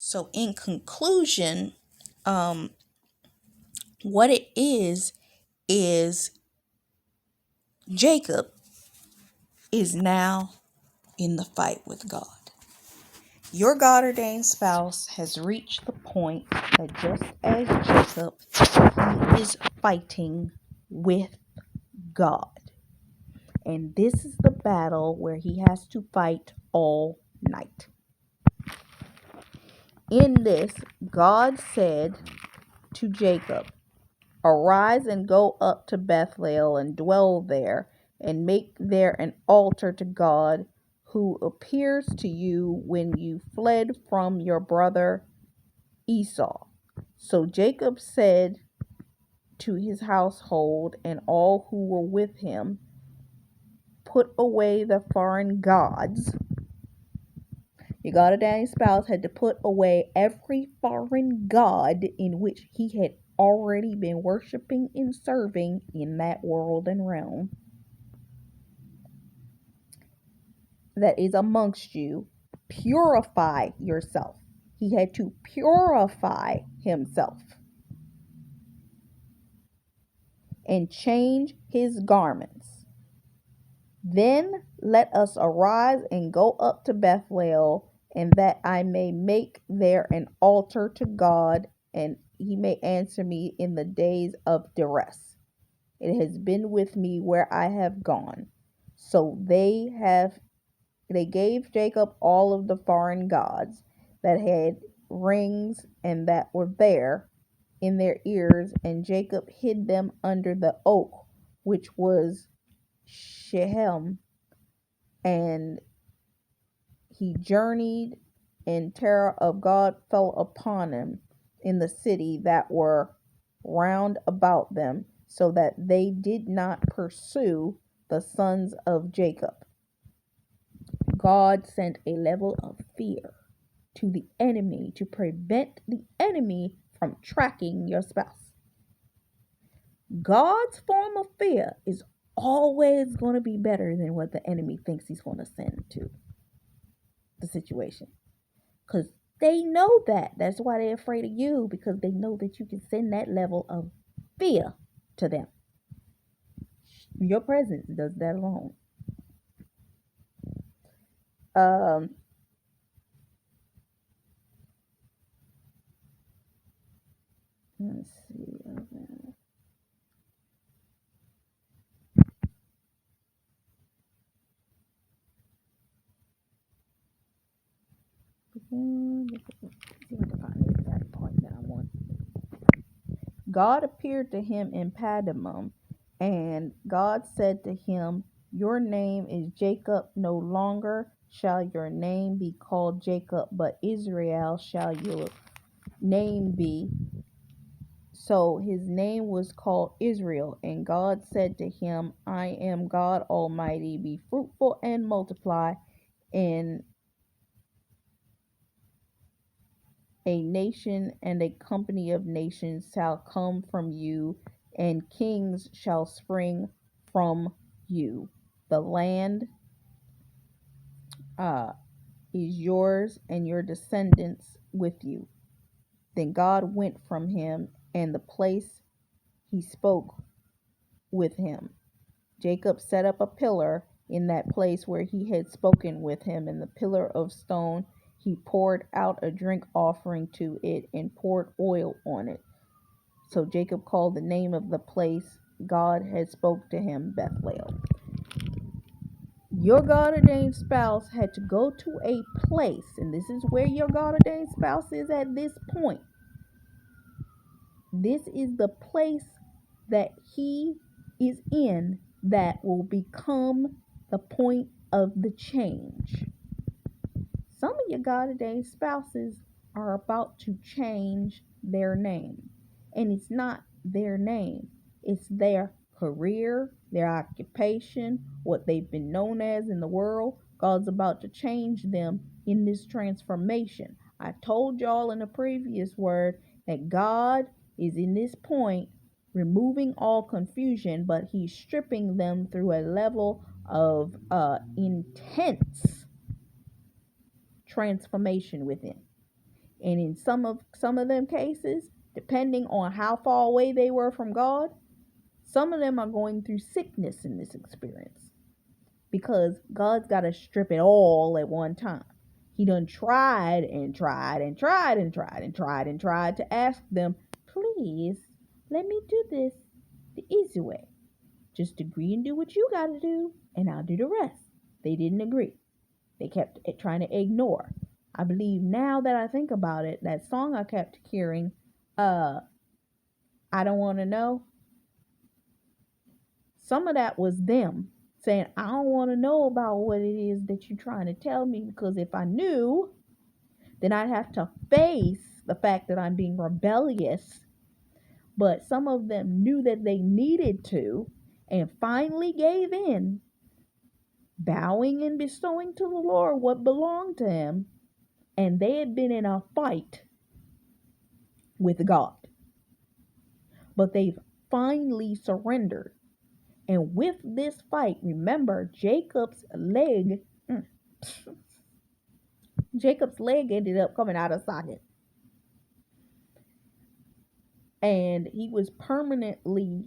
So, in conclusion, um, what it is Jacob is now in the fight with God. Your God ordained spouse has reached the point that just as Jacob, he is fighting with God. And this is the battle where he has to fight all night. In this, God said to Jacob, "Arise and go up to Bethel and dwell there, and make there an altar to God, who appears to you when you fled from your brother Esau." So Jacob said to his household and all who were with him, "Put away the foreign gods." Your God ordained spouse had to put away every foreign god in which he had already been worshiping and serving in that world and realm that is amongst you. Purify yourself. He had to purify himself and change his garments. Then let us arise and go up to Bethel, and that I may make there an altar to God, and he may answer me in the days of duress. It has been with me where I have gone. So they gave Jacob all of the foreign gods that had rings and that were there in their ears, and Jacob hid them under the oak which was Shechem, and he journeyed, and terror of God fell upon him in the city that were round about them, so that they did not pursue the sons of Jacob. God sent a level of fear to the enemy to prevent the enemy from tracking your spouse. God's form of fear is always going to be better than what the enemy thinks he's going to send to the situation. Because they know that. That's why they're afraid of you, because they know that you can send that level of fear to them. Your presence does that alone. Let's see. God appeared to him in Padmon, and God said to him, "Your name is Jacob. No longer shall your name be called Jacob, but Israel shall your name be." So his name was called Israel. And God said to him, "I am God Almighty. Be fruitful and multiply, and a nation and a company of nations shall come from you, and kings shall spring from you. The land is yours, and your descendants with you." Then God went from him, and the place he spoke with him. Jacob set up a pillar in that place where he had spoken with him, and the pillar of stone. He poured out a drink offering to it and poured oil on it. So Jacob called the name of the place God had spoke to him Bethel. Your God ordained spouse had to go to a place, and this is where your God ordained spouse is at this point. This is the place that he is in that will become the point of the change. Some of your God ordained spouses are about to change their name. And it's not their name, it's their career, their occupation, what they've been known as in the world. God's about to change them in this transformation. I told y'all in a previous word that God is in this point removing all confusion, but he's stripping them through a level of intense transformation within. And in some of them cases, depending on how far away they were from God, some of them are going through sickness in this experience because God's got to strip it all at one time. He done tried and tried and tried and tried and tried and tried to ask them, please let me do this the easy way. Just agree and do what you got to do, and I'll do the rest. They didn't agree. They kept trying to ignore. I believe now that I think about it, that song I kept hearing, I don't want to know. Some of that was them saying, I don't want to know about what it is that you're trying to tell me, because if I knew, then I'd have to face the fact that I'm being rebellious. But some of them knew that they needed to and finally gave in, bowing and bestowing to the Lord what belonged to him. And they had been in a fight with God. But they've finally surrendered. And with this fight, remember, Jacob's leg ended up coming out of socket. And he was permanently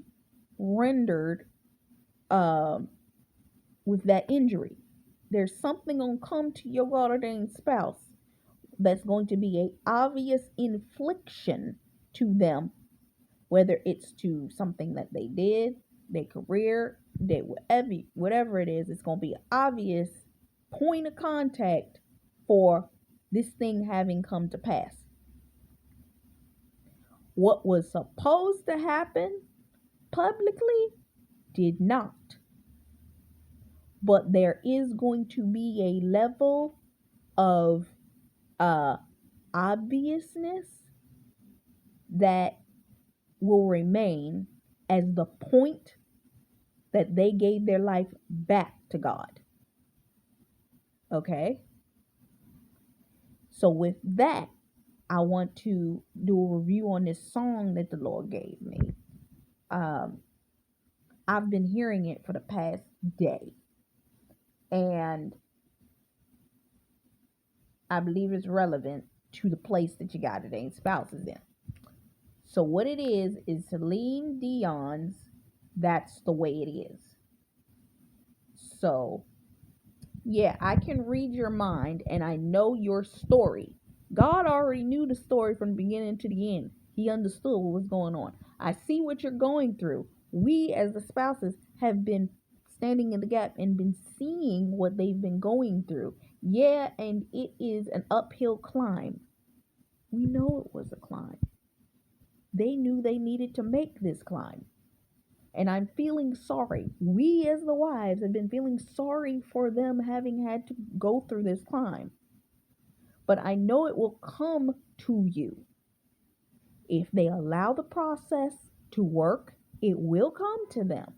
rendered with that injury. There's something going to come to your God-ordained spouse that's going to be an obvious infliction to them, whether it's to something that they did, their career, whatever it is, it's going to be an obvious point of contact for this thing having come to pass. What was supposed to happen publicly did not. But there is going to be a level of obviousness that will remain as the point that they gave their life back to God. Okay? So with that, I want to do a review on this song that the Lord gave me. I've been hearing it for the past day, and I believe it's relevant to the place that your God-ordained spouse is in. So what it is Celine Dion's That's the Way It Is. So, yeah, I can read your mind and I know your story. God already knew the story from the beginning to the end. He understood what was going on. I see what you're going through. We as the spouses have been standing in the gap and been seeing what they've been going through. Yeah, and it is an uphill climb. We know it was a climb. They knew they needed to make this climb. And I'm feeling sorry. We as the wives have been feeling sorry for them having had to go through this climb. But I know it will come to you. If they allow the process to work, it will come to them.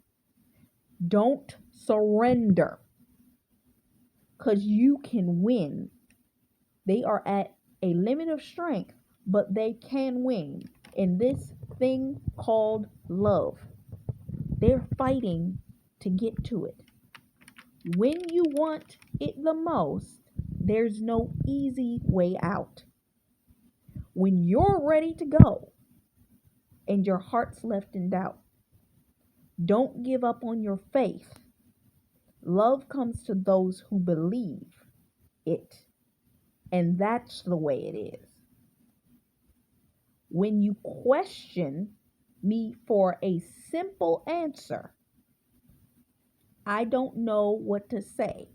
Don't surrender, because you can win. They are at a limit of strength, but they can win in this thing called love. They're fighting to get to it. When you want it the most, there's no easy way out. When you're ready to go and your heart's left in doubt, don't give up on your faith. Love comes to those who believe it, and that's the way it is. When you question me for a simple answer, I don't know what to say.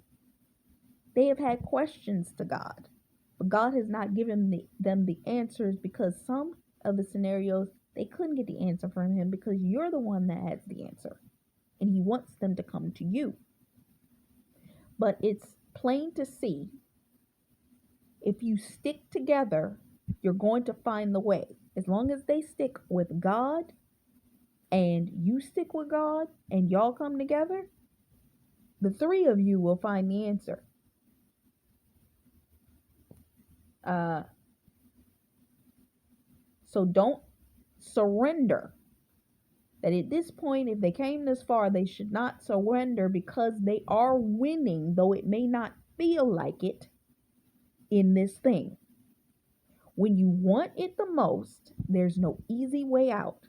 They have had questions to God, but God has not given them the answers, because some of the scenarios, they couldn't get the answer from him because you're the one that has the answer, and he wants them to come to you. But it's plain to see, if you stick together, you're going to find the way. As long as they stick with God and you stick with God and y'all come together, the three of you will find the answer. So don't surrender. That at this point, if they came this far, they should not surrender, because they are winning, though it may not feel like it, in this thing. When you want it the most, there's no easy way out.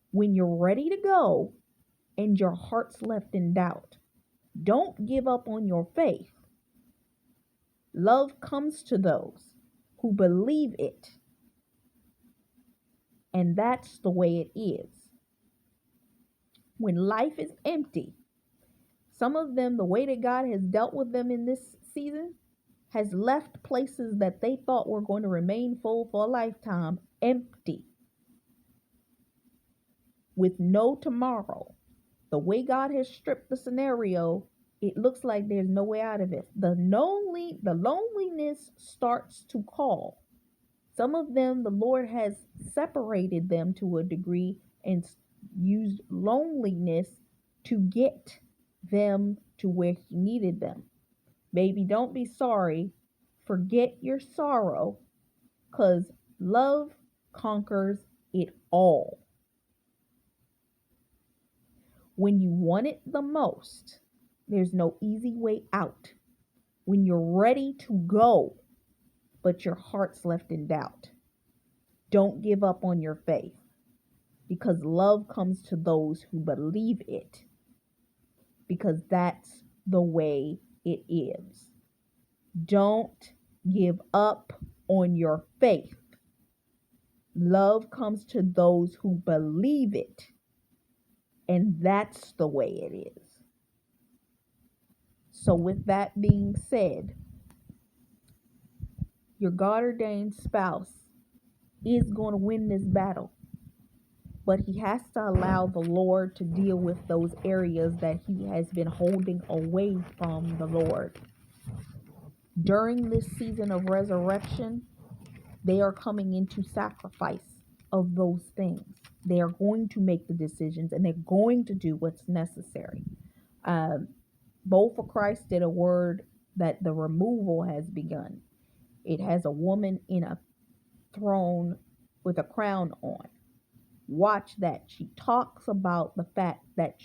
When you're ready to go and your heart's left in doubt, don't give up on your faith. Love comes to those who believe it, and that's the way it is. When life is empty, some of them, the way that God has dealt with them in this season, has left places that they thought were going to remain full for a lifetime empty with no tomorrow. The way God has stripped the scenario, it looks like there's no way out of it. The loneliness starts to call. Some of them, the Lord has separated them to a degree and used loneliness to get them to where He needed them. Baby, don't be sorry. Forget your sorrow, because love conquers it all. When you want it the most, there's no easy way out. When you're ready to go, but your heart's left in doubt, don't give up on your faith, because love comes to those who believe it, because that's the way it is. Don't give up on your faith. Love comes to those who believe it, and that's the way it is. So with that being said, your God-ordained spouse is going to win this battle, but he has to allow the Lord to deal with those areas that he has been holding away from the Lord. During this season of resurrection, they are coming into sacrifice of those things. They are going to make the decisions, and they're going to do what's necessary. Bold for Christ did a word that the removal has begun. It has a woman in a throne with a crown on. Watch that. She talks about the fact that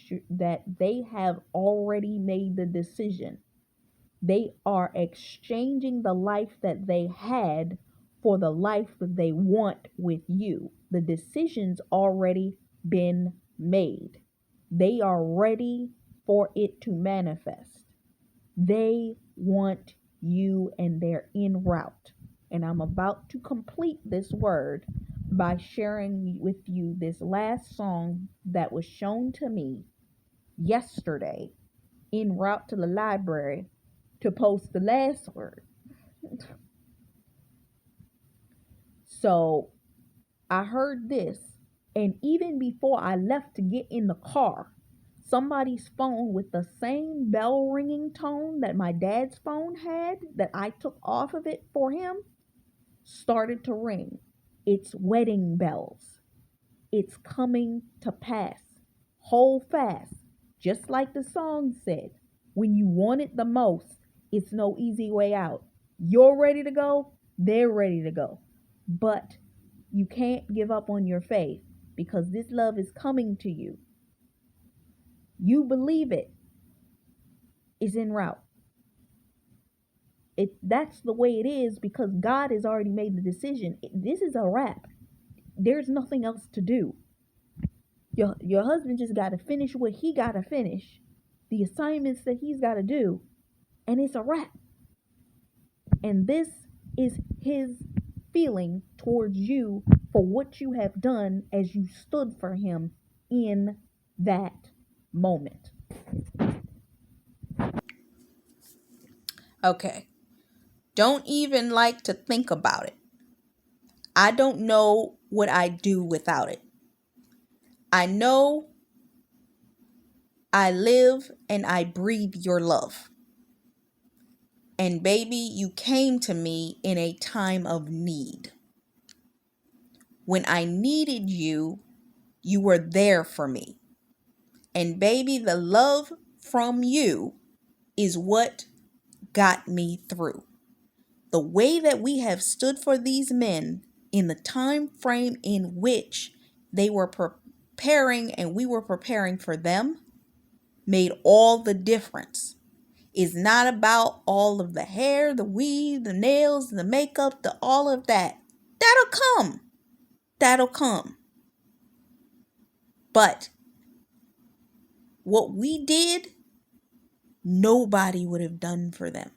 they have already made the decision. They are exchanging the life that they had for the life that they want with you. The decision's already been made. They are ready for it to manifest. They want you, and they're en route. And I'm about to complete this word by sharing with you this last song that was shown to me yesterday en route to the library to post the last word. So I heard this, and even before I left to get in the car, somebody's phone with the same bell ringing tone that my dad's phone had, that I took off of it for him, started to ring. It's wedding bells. It's coming to pass. Hold fast. Just like the song said, when you want it the most, it's no easy way out. You're ready to go, they're ready to go. But you can't give up on your faith, because this love is coming to you. You believe it. It's en route. That's the way it is, because God has already made the decision. This is a wrap. There's nothing else to do. Your husband just got to finish what he got to finish, the assignments that he's got to do, and it's a wrap. And this is his feeling towards you for what you have done as you stood for him in that moment. Okay. Don't even like to think about it. I don't know what I'd do without it. I know I live and I breathe your love. And baby, you came to me in a time of need. When I needed you, you were there for me. And baby, the love from you is what got me through. The way that we have stood for these men in the time frame in which they were preparing and we were preparing for them made all the difference. It's not about all of the hair, the weave, the nails, the makeup, all of that. That'll come. That'll come. But what we did, nobody would have done for them.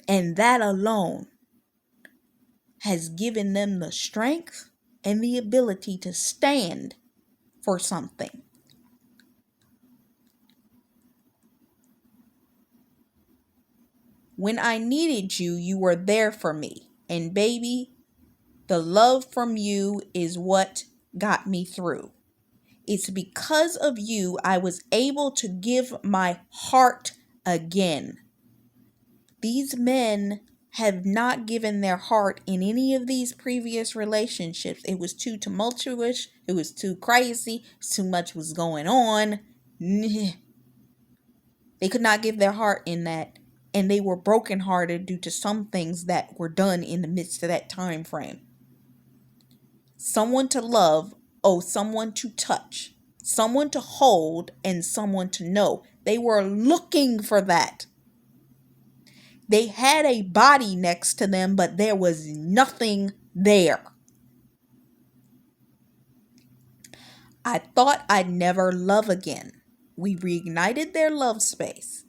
And that alone has given them the strength and the ability to stand for something. When I needed you, you were there for me. And baby, the love from you is what got me through. It's because of you I was able to give my heart again. These men have not given their heart in any of these previous relationships. It was too tumultuous. It was too crazy. Too much was going on. They could not give their heart in that. And they were brokenhearted due to some things that were done in the midst of that time frame. Someone to love, someone to touch, someone to hold, and someone to know. They were looking for that. They had a body next to them, but there was nothing there. I thought I'd never love again. We reignited their love space.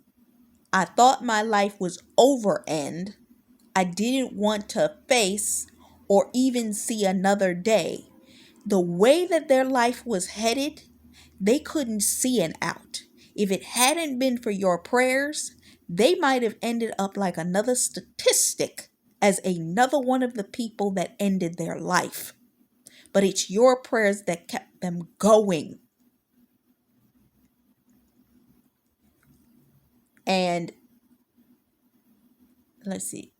I thought my life was over and I didn't want to face or even see another day. The way that their life was headed, they couldn't see an out. If it hadn't been for your prayers, they might have ended up like another statistic as another one of the people that ended their life. But it's your prayers that kept them going. And let's see.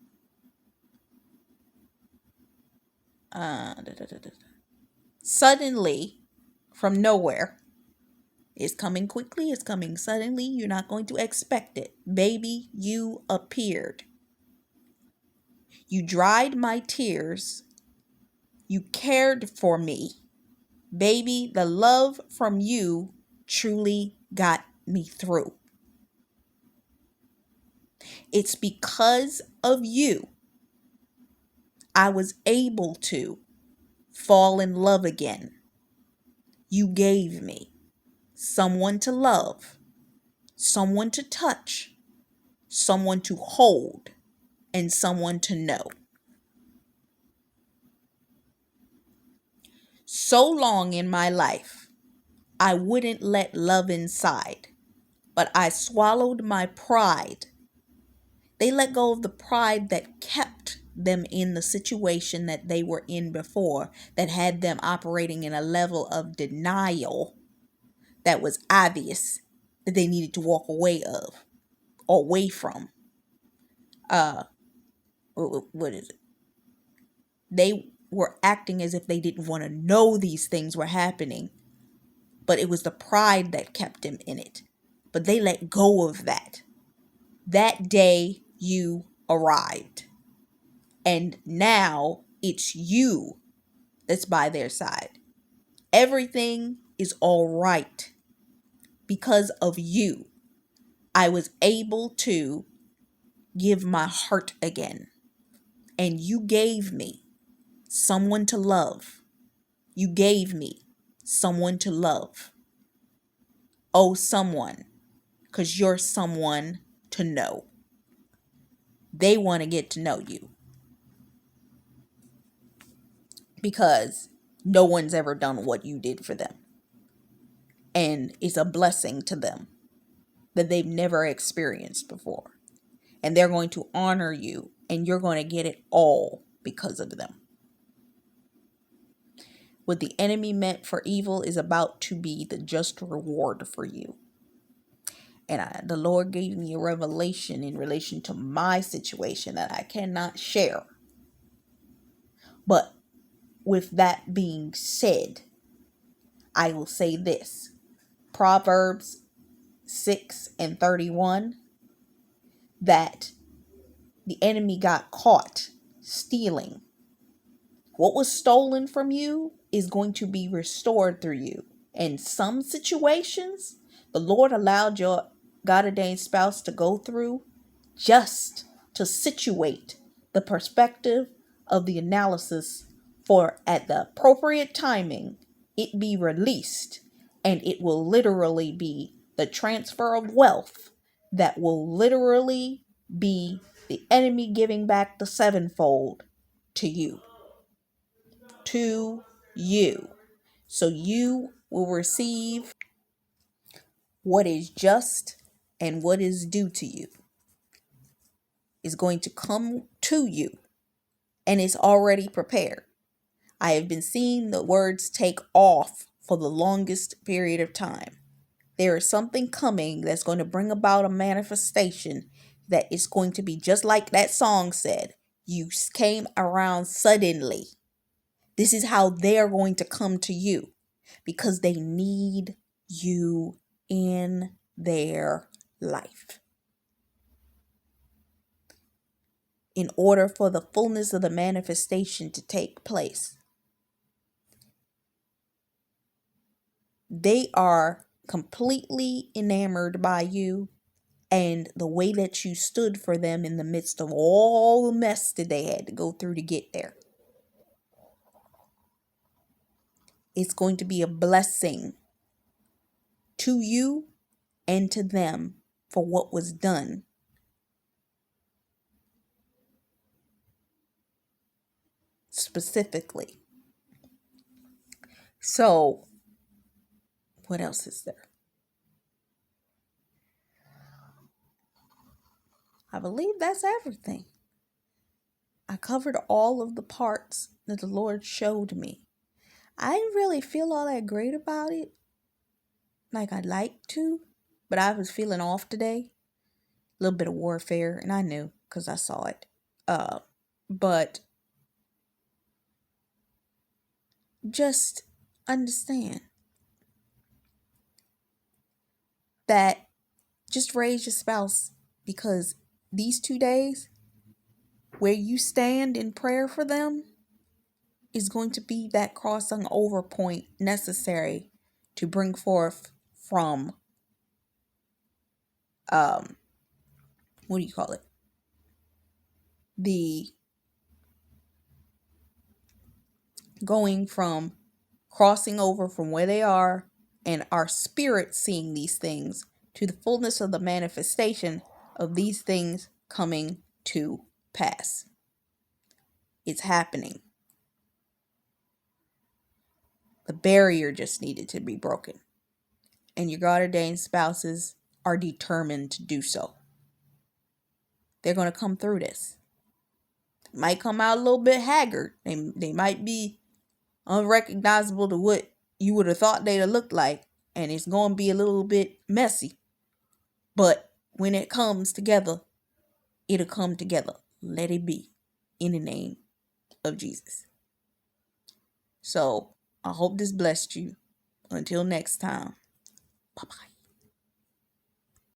Suddenly, from nowhere, it's coming quickly, it's coming suddenly, you're not going to expect it. Baby, you appeared. You dried my tears. You cared for me. Baby, the love from you truly got me through. It's because of you I was able to fall in love again. You gave me someone to love, someone to touch, someone to hold, and someone to know. So long in my life, I wouldn't let love inside, but I swallowed my pride. They let go of the pride that kept them in the situation that they were in before, that had them operating in a level of denial that was obvious that they needed to walk away of or away from. What is it? They were acting as if they didn't want to know these things were happening, but it was the pride that kept them in it. But they let go of that. That day you arrived. And now it's you that's by their side. Everything is all right because of you. I was able to give my heart again. And you gave me someone to love. You gave me someone to love. Oh, someone, because you're someone to know. They want to get to know you because no one's ever done what you did for them. And it's a blessing to them that they've never experienced before. And they're going to honor you, and you're going to get it all because of them. What the enemy meant for evil is about to be the just reward for you. And the Lord gave me a revelation in relation to my situation that I cannot share. But with that being said, I will say this. Proverbs 6:31, that the enemy got caught stealing. What was stolen from you is going to be restored through you. In some situations, the Lord allowed your God-ordained spouse to go through just to situate the perspective of the analysis for at the appropriate timing it be released, and it will literally be the transfer of wealth that will literally be the enemy giving back the sevenfold to you. To you. So you will receive what is just and what is due to you. Is going to come to you, and it's already prepared. I have been seeing the words take off for the longest period of time. There is something coming that's going to bring about a manifestation that is going to be just like that song said. You came around suddenly. This is how they're going to come to you because they need you in their life. In order for the fullness of the manifestation to take place, they are completely enamored by you and the way that you stood for them in the midst of all the mess that they had to go through to get there. It's going to be a blessing to you and to them for what was done. Specifically. So, what else is there? I believe that's everything. I covered all of the parts that the Lord showed me. I didn't really feel all that great about it, like I'd like to, but I was feeling off today. A little bit of warfare, and I knew because I saw it. But just understand that just raise your spouse, because these 2 days where you stand in prayer for them is going to be that crossing over point necessary to bring forth from what do you call it? The going from crossing over from where they are and our spirit seeing these things to the fullness of the manifestation of these things coming to pass. It's happening. The barrier just needed to be broken. And your God-ordained spouses are determined to do so. They're going to come through this. They might come out a little bit haggard. They might be unrecognizable to what you would have thought they'd have looked like. And it's going to be a little bit messy. But when it comes together, it'll come together. Let it be. In the name of Jesus. So, I hope this blessed you. Until next time. Bye-bye.